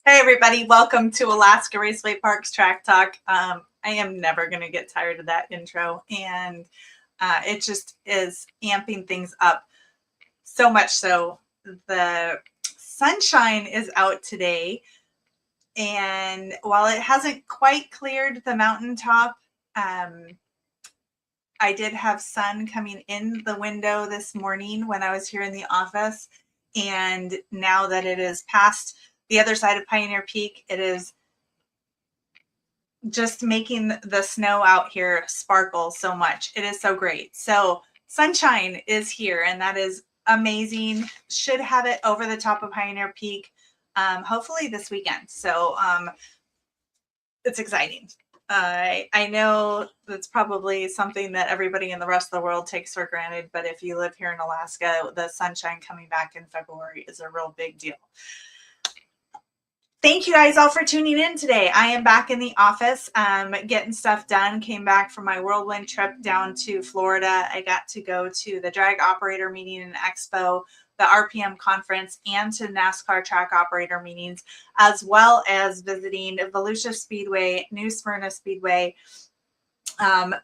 Hey everybody, welcome to Alaska Raceway Parks Track Talk. I am never going to get tired of that intro, and it just is amping things up so much so. The sunshine is out today, and while it hasn't quite cleared the mountaintop, I did have sun coming in the window this morning when I was here in the office, and now that it is past the other side of Pioneer Peak, it is just making the snow out here sparkle so much. It is so great. So sunshine is here, and that is amazing. Should have it over the top of Pioneer Peak, hopefully this weekend. So it's exciting. I know that's probably something that everybody in the rest of the world takes for granted, but if you live here in Alaska, the sunshine coming back in February is a real big deal. Thank you guys all for tuning in today. I am back in the office, getting stuff done. Came back from my whirlwind trip down to Florida. I got to go to the drag operator meeting and expo, the RPM conference, and to NASCAR track operator meetings, as well as visiting Volusia Speedway, New Smyrna Speedway,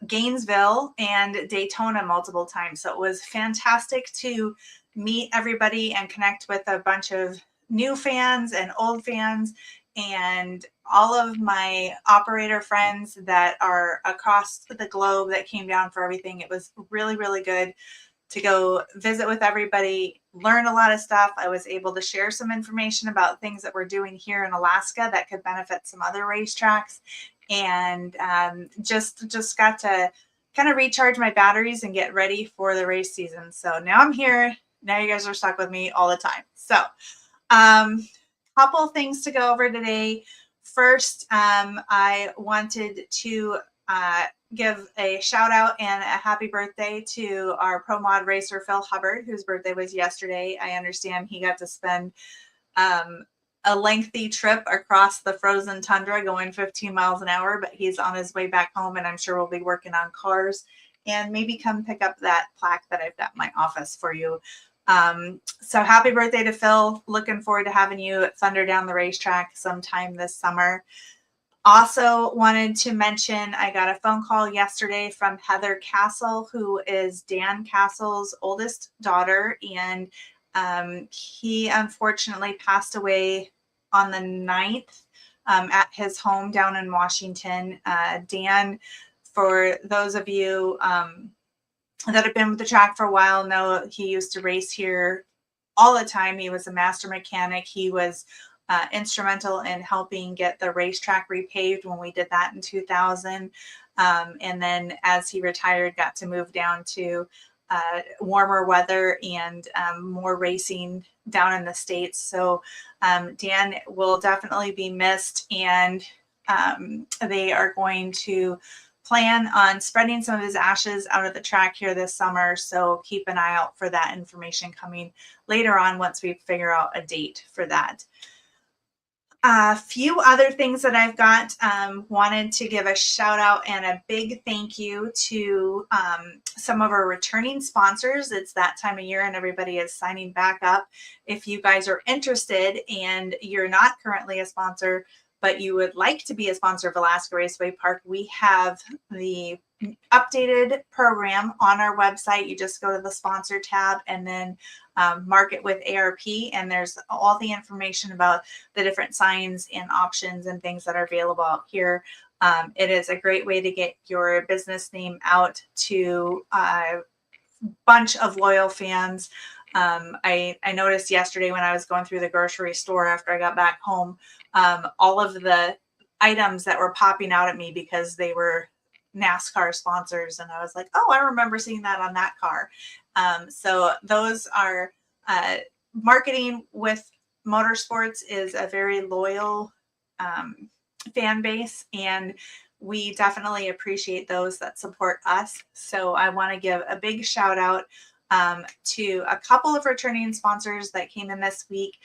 Gainesville, and Daytona multiple times. So it was fantastic to meet everybody and connect with a bunch of new fans and old fans and all of my operator friends that are across the globe that came down for everything. It was really, really good to go visit with everybody, learn a lot of stuff. I was able to share some information about things that we're doing here in Alaska that could benefit some other racetracks, and just got to kind of recharge my batteries and get ready for the race season. So now I'm here. Now you guys are stuck with me all the time. So couple things to go over today. First, I wanted to give a shout out and a happy birthday to our pro mod racer, Phil Hubbard, whose birthday was yesterday. I understand he got to spend a lengthy trip across the frozen tundra going 15 miles an hour, but he's on his way back home, and I'm sure we'll be working on cars and maybe come pick up that plaque that I've got in my office for you. So happy birthday to Phil. Looking forward to having you at Thunder Down the Racetrack sometime this summer. Also wanted to mention, I got a phone call yesterday from Heather Castle, who is Dan Castle's oldest daughter, and he unfortunately passed away on the 9th at his home down in Washington. Dan, for those of you that have been with the track for a while, know he used to race here all the time. He was a master mechanic. He was instrumental in helping get the racetrack repaved when we did that in 2000. And then as he retired, got to move down to warmer weather and more racing down in the States. So Dan will definitely be missed, and they are going to plan on spreading some of his ashes out at the track here this summer. So keep an eye out for that information coming later on once we figure out a date for that. A few other things that I've got, wanted to give a shout out and a big thank you to some of our returning sponsors. It's that time of year and everybody is signing back up. If you guys are interested and you're not currently a sponsor, but you would like to be a sponsor of Alaska Raceway Park, we have the updated program on our website. You just go to the sponsor tab and then mark it with ARP, and there's all the information about the different signs and options and things that are available out here. It is a great way to get your business name out to a bunch of loyal fans. I noticed yesterday when I was going through the grocery store after I got back home, all of the items that were popping out at me because they were NASCAR sponsors. And I was like, oh, I remember seeing that on that car. So those are marketing with motorsports is a very loyal fan base, and we definitely appreciate those that support us. So I want to give a big shout out to a couple of returning sponsors that came in this week.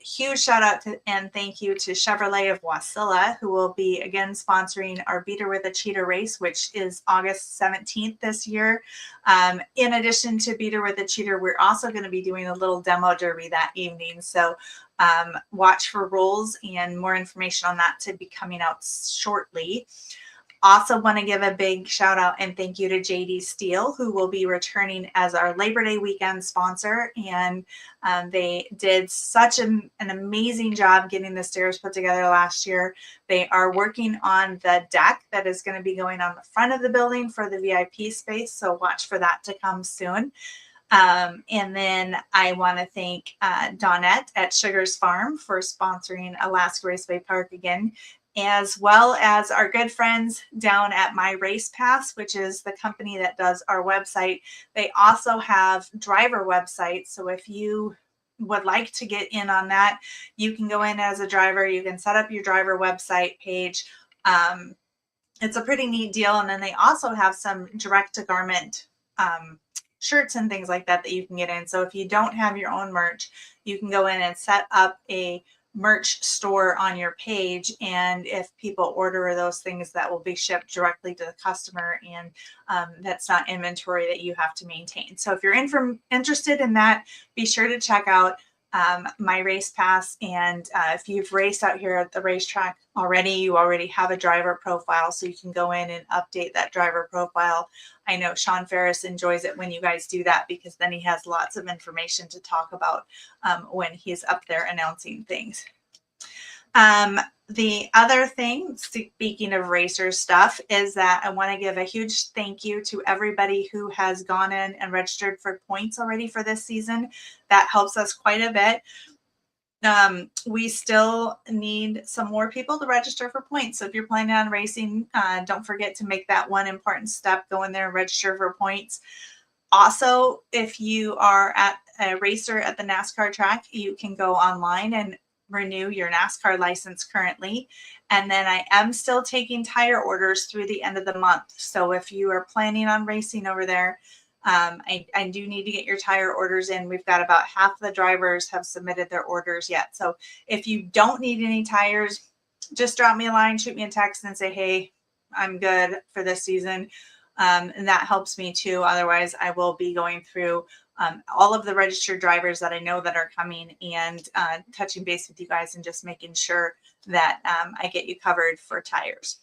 Huge shout out to, and thank you to Chevrolet of Wasilla, who will be again sponsoring our Beater with a Cheater race, which is August 17th this year. In addition to Beater with a Cheater, we're also going to be doing a little demo derby that evening. So watch for rules, and more information on that to be coming out shortly. Also want to give a big shout out and thank you to JD Steele, who will be returning as our Labor Day weekend sponsor. And they did such an amazing job getting the stairs put together last year. They are working on the deck that is going to be going on the front of the building for the VIP space. So watch for that to come soon. And then I want to thank Dawnette at Sugar's Farm for sponsoring Alaska Raceway Park again, as well as our good friends down at My Race Pass, which is the company that does our website. They also have driver websites. So if you would like to get in on that, you can go in as a driver. You can set up your driver website page. It's a pretty neat deal. And then they also have some direct to garment shirts and things like that that you can get in. So if you don't have your own merch, you can go in and set up a merch store on your page, and if people order those things, that will be shipped directly to the customer, and that's not inventory that you have to maintain. So if you're interested in that, be sure to check out My Race Pass. And if you've raced out here at the racetrack already, you already have a driver profile, so you can go in and update that driver profile. I know Sean Ferris enjoys it when you guys do that, because then he has lots of information to talk about when he's up there announcing things. The other thing, speaking of racer stuff, is that I want to give a huge thank you to everybody who has gone in and registered for points already for this season. That helps us quite a bit. We still need some more people to register for points. So if you're planning on racing, don't forget to make that one important step. Go in there and register for points. Also, if you are at a racer at the NASCAR track, you can go online and renew your NASCAR license currently. And then I am still taking tire orders through the end of the month. So if you are planning on racing over there, I do need to get your tire orders in. We've got about half the drivers have submitted their orders yet. So if you don't need any tires, just drop me a line, shoot me a text and say, hey, I'm good for this season. And that helps me too. Otherwise, I will be going through all of the registered drivers that I know that are coming, and touching base with you guys and just making sure that I get you covered for tires.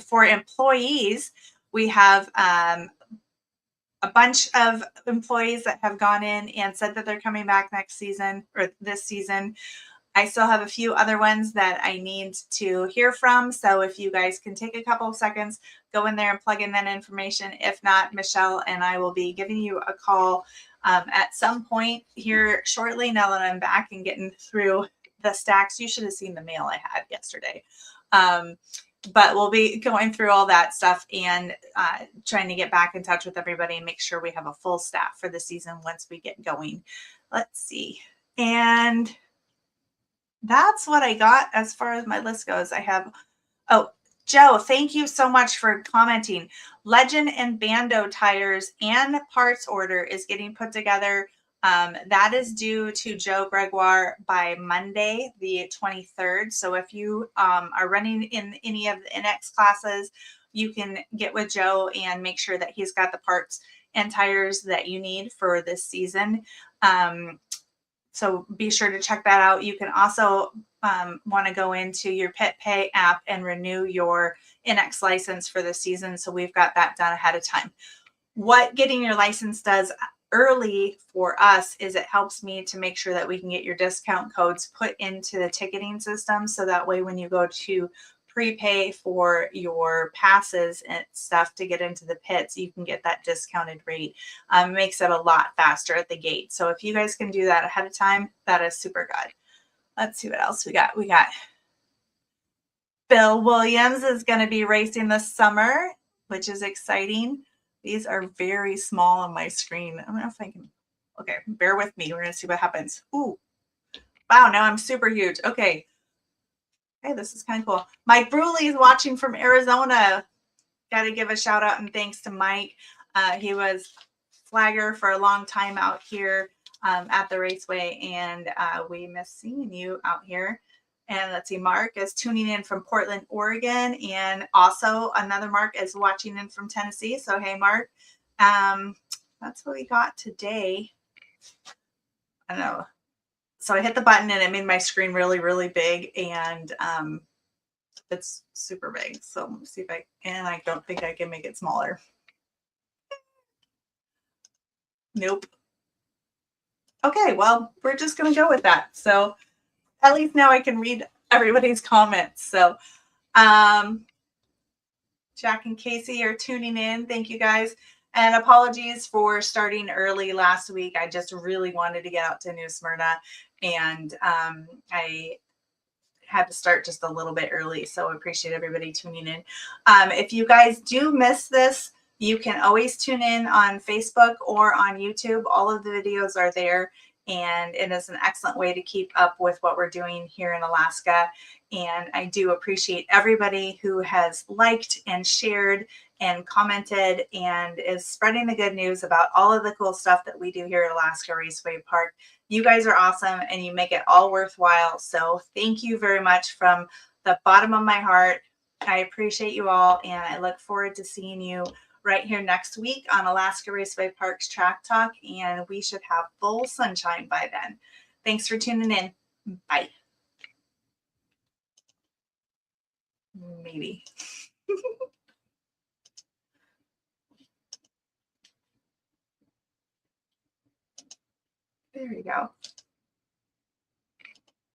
For employees, we have a bunch of employees that have gone in and said that they're coming back next season or this season. I still have a few other ones that I need to hear from. So if you guys can take a couple of seconds, go in there and plug in that information. If not, Michelle and I will be giving you a call at some point here shortly, now that I'm back and getting through the stacks. You should have seen the mail I had yesterday. But we'll be going through all that stuff and trying to get back in touch with everybody and make sure we have a full staff for the season once we get going. Let's see. And that's what I got as far as my list goes. I have, oh, Joe, thank you so much for commenting. Legend and Bando tires and parts order is getting put together. That is due to Joe Gregoire by Monday, the 23rd. So if you are running in any of the NX classes, you can get with Joe and make sure that he's got the parts and tires that you need for this season. So be sure to check that out. You can also want to go into your Pit Pay app and renew your NX license for the season. So we've got that done ahead of time. What getting your license does early for us is it helps me to make sure that we can get your discount codes put into the ticketing system. So that way, when you go to prepay for your passes and stuff to get into the pits, you can get that discounted rate. Makes it a lot faster at the gate. So if you guys can do that ahead of time, that is super good. Let's see what else we got. We got Bill Williams is going to be racing this summer, which is exciting. These are very small on my screen. I don't know if I can. Okay, bear with me. We're going to see what happens. Ooh, wow, now I'm super huge. Okay. Hey, this is kind of cool. Mike Bruley is watching from Arizona. Got to give a shout out and thanks to Mike. He was flagger for a long time out here at the raceway, and we miss seeing you out here. And let's see, Mark is tuning in from Portland, Oregon, and also another Mark is watching in from Tennessee. So hey, Mark, that's what we got today. I don't know. So I hit the button and it made my screen really, really big, and it's super big. So let me see if I don't think I can make it smaller. Nope. Okay, well, we're just going to go with that. So at least now I can read everybody's comments. So Jack and Casey are tuning in. Thank you guys. And apologies for starting early last week. I just really wanted to get out to New Smyrna, and I had to start just a little bit early. So I appreciate everybody tuning in. If you guys do miss this, you can always tune in on Facebook or on YouTube. All of the videos are there, and it is an excellent way to keep up with what we're doing here in Alaska. And I do appreciate everybody who has liked and shared and commented and is spreading the good news about all of the cool stuff that we do here at Alaska Raceway Park. You guys are awesome, and you make it all worthwhile. So thank you very much from the bottom of my heart. I appreciate you all, and I look forward to seeing you right here next week on Alaska Raceway Park's Track Talk, and we should have full sunshine by then. Thanks for tuning in. Bye. Maybe. There you go.